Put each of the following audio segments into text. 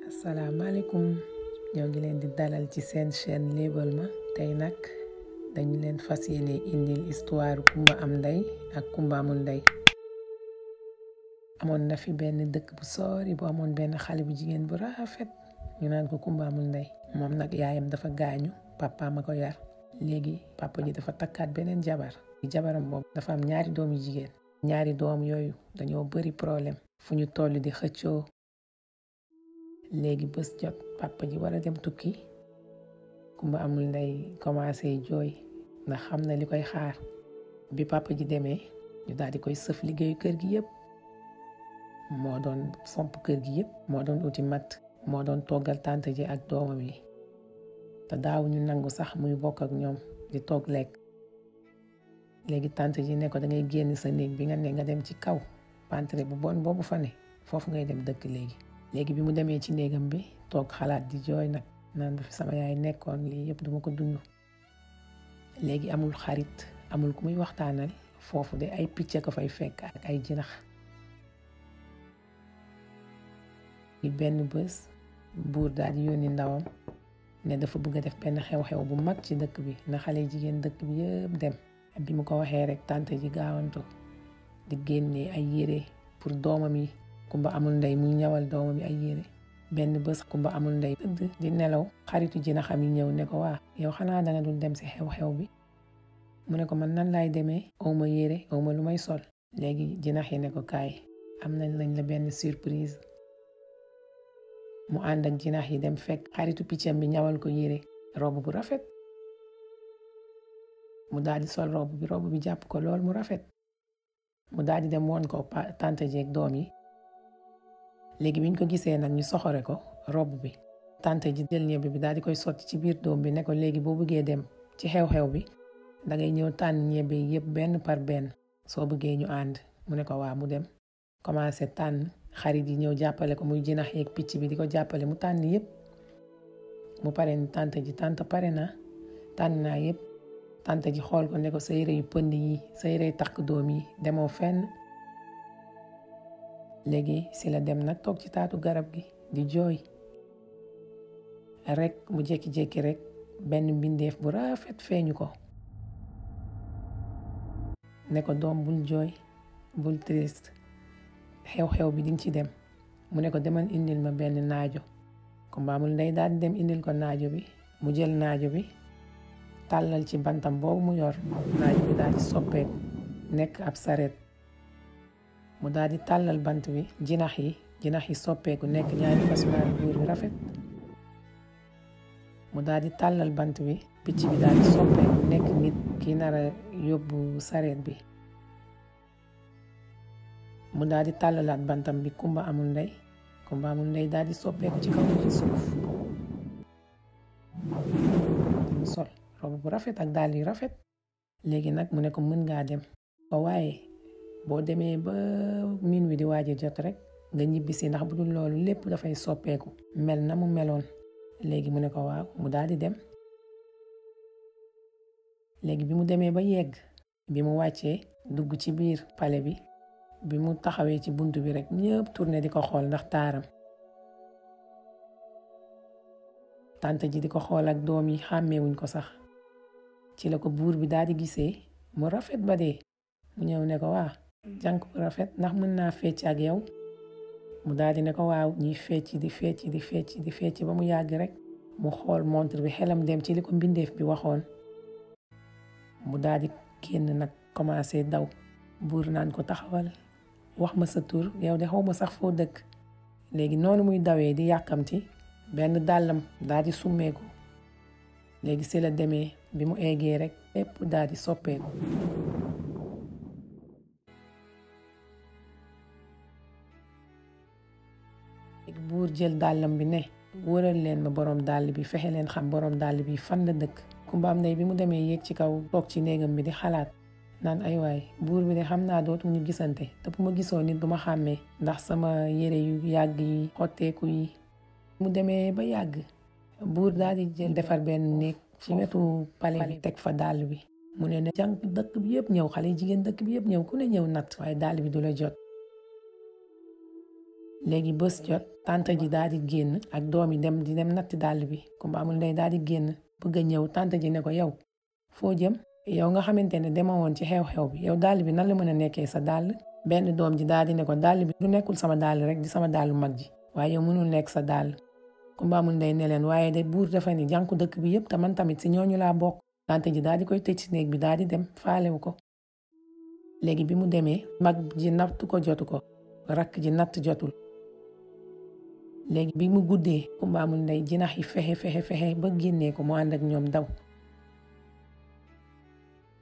asalaamaaleykum ñoo ngi leen di dalal ci seen chaîne Léebal Ma tey nag dañu leen fas yéene indil histoire Kumba am ndey ak Kumba amul ndey. amoon na fi benn dëkk bu sori bu amoon benn xale bu jigéen bu rafet ñu naan ko Kumba amul ndey. moom nag yaayam dafa gaañu, papa ma ko yar. léegi papa ji dafa takkaat beneen jabaram boobu dafa am ñaari doom yu jigéen. ñaari doom yooyu dañoo bari problème fu ñu toll di xëccoo. léegi bés jot papa ji war a dem tukki, Kumba amul ndey commencé jooy ndax xam na li koy xaar. bi papa ji demee ñu daal di koy sëf liggéeyu kër gi yëpp. moo doon fomp kër gi yëpp, moo doon uti matt, moo doon toggal tante ji ak doomam yi te daawuñu nangu sax muy bokk ak ñoom di toog lekk. léegi tante ji ne ko da ngay génn sa néeg bi nga ne nga dem ci kaw pantre bu bon boobu fa ne foofu ngay dem dëkk. léegi bi mu demee ci néegam bi toog xalaat di jooy nag naan ba fi sama yaay nekkoon lii yëpp duma ko dund. léegi amul xarit, amul ku muy waxtaanal foofu de ay picc ko fay fekk ak ay jinax. benn bés buur daal di yónni ndawam ne dafa bëgg a def benn xew-xew bu mag ci dëkk bi na xale jigéen dëkk bi yëpp dem. bi mu ko waxee rek tante ji gaawantu di génnee ay yére pour doomam yi. Kumba amul ndey muy ñawal doomam yi ay yére. benn bés Kumba amul ndey tëdd di nelaw, xaritu jinaxam yi ñëw ne ko waa yow xanaa danga dul dem si xew-xew bi. mu ne ko man nan laay demee, awma yére, awma lu may sol. léegi jinax yi ne ko kaay am nañ la benn surprise. mu ànd ak jinax yi dem fekk xaritu piccam bi ñawal ko yére, robe bu rafet. mu daal di sol robe bi jàpp ko lool mu rafet. mu daal di dem woon ko tante jeeg doom yi. léegi biñ ko gisee nag ñu soxore ko robe bi. tante ji jël ñebbe bi daal di koy sotti ci biir doom bi ne ko léegi boo bëggee dem ci xew-xew bi dangay ñëw tànn ñebbe yi yëpp benn par benn soo bëggee ñu ànd. mu ne ko waa mu dem commencé tànn. xarit yi ñëw jàppale ko muy jinax yeeg picc bi di ko jàppale mu tànn yëpp. mu pare ni tante ji tante pare na tànn naa yëpp. tante ji xool ko ne ko sa yére yu pënd yi, sa yére yu takk doom yi demoo fenn. léegi si la dem nag toog ci taatu garab gi di jooy rek mu jékki-jékki rek benn mbindeef bu rafet feeñu ko ne ko doom bul jooy, bul triste, xew-xew bi dinga ci dem. mu ne ko demal indil ma benn naajo. Kumba amul ndey daal di dem indil ko naajo bi. mu jël naajo bi tàllal ci bantam boobu mu yor, naajo bi daal di soppeeku nekk ab saret. mu daal di tàllal bant bi, jinax yi soppeeku nekk ñaari fasunaari buur yu rafet. mu daal di tàllal bant bi, picc bi daal di soppeeku nekk nit ki nar a yóbbu sareet bi. mu daal di tàllalaat bantam bi, Kumba amul ndey daal di soppeeku ci kaw ci suuf. mu sol robe bu rafet ak dàll yu rafet. léegi nag mu ne ko mën ngaa dem waaye boo demee ba min wi di waaj a jot rek nga ñibbisi ndax bu dul loolu lépp dafay soppeeku mel na mu meloon. léegi mu ne ko waaw mu daal di dem. léegi bi mu demee ba yegg, bi mu wàccee dugg ci biir palais bi, bi mu taxawee ci buntu bi rek ñëpp tourné di ko xool ndax taaram. tante ji di ko xool ak doom yi xàmmeewuñ ko sax. ci la ko buur bi daal di gisee mu rafet ba dee. mu ñëw ne ko waa jànk bu rafet ndax mën naa fecc ak yow. mu daal di ne ko waaw. ñuy fecc ba mu yàgg rek mu xool montre bi, xelam dem ci li ko mbindeef bi waxoon. mu daal di génn nag commencé daw. buur naan ko taxawal, wax ma sa tur, yow de xaw ma sax foo dëkk. léegi noonu muy dawee di yàkkamti, benn dàllam daal di summeeku. léegi si la demee bi mu eggee rek lépp daal di soppeeku. buur jël dàllam bi ne wëral leen ma borom dàll bi, fexe leen xam borom dàll bi fan la dëkk. Kumba am ndey bi mu demee yéeg ci kaw toog ci néegam bi di xalaat naan ay waay buur bi de xam naa dootuñu gisante te bu ma gisoo nit du ma xàmmee ndax sama yére yu yàgg yi, xotteeku yi. mu demee ba yàgg buur daal di jël defar benn néeg ci wetu palais bi teg fa dàll bi. mu ne jànk dëkk bi yëpp ñëw, xale jigéen dëkk bi yëpp ñëw, ku ne ñëw natt waaye dàll bi du la jot. léegi bés jot tante ji daal di génn ak doom yi di dem natti dàll bi Kumba amul ndey daal di génn bëgg a ñëw tante ji ne ko yow foo jëm yow nga xamante ne dema woon ci xew-xew bi yow dàll bi nan la mën a nekkee sa dàll benn doom ji daal di ne ko dàll bi du nekkul sama dàll rek di sama dàllu mag ji waaye yow mënul nekk sa dàll Kumba amul ndey ne leen waaye de buur dafa ni jànku dëkk bi yëpp te man tamit si ñooñu laa bokk tante ji daal di koy tëj si néeg bi daal di dem faalewu ko léegi bi mu demee mag ji natt ko jotu ko rakk ji natt jotul léegi bi mu guddee Kumba amul ndey jinax yi fexe ba génnee ko mu ànd ak ñoom daw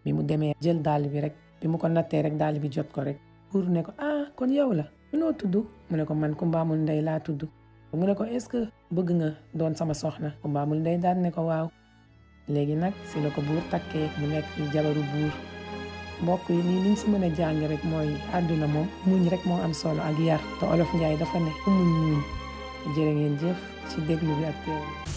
bi mu demee jël dàll bi rek bi mu ko nattee rek dàll bi jot ko rek buur ne ko kon yow la noo tudd mu ne ko man Kumba amul ndey laa tudd mu ne ko est-ce que bëgg nga doon sama soxna Kumba amul ndey daal ne ko waaw léegi nag si la ko buur takkee mu nekk jabaru buur mbokk yi lii liñ si mën a jàng rek mooy àdduna moom muñ rek moo am solo ak yar te Olof Njaay dafa ne muñ jërë ngeen jëf ci déglu bi ak teewlu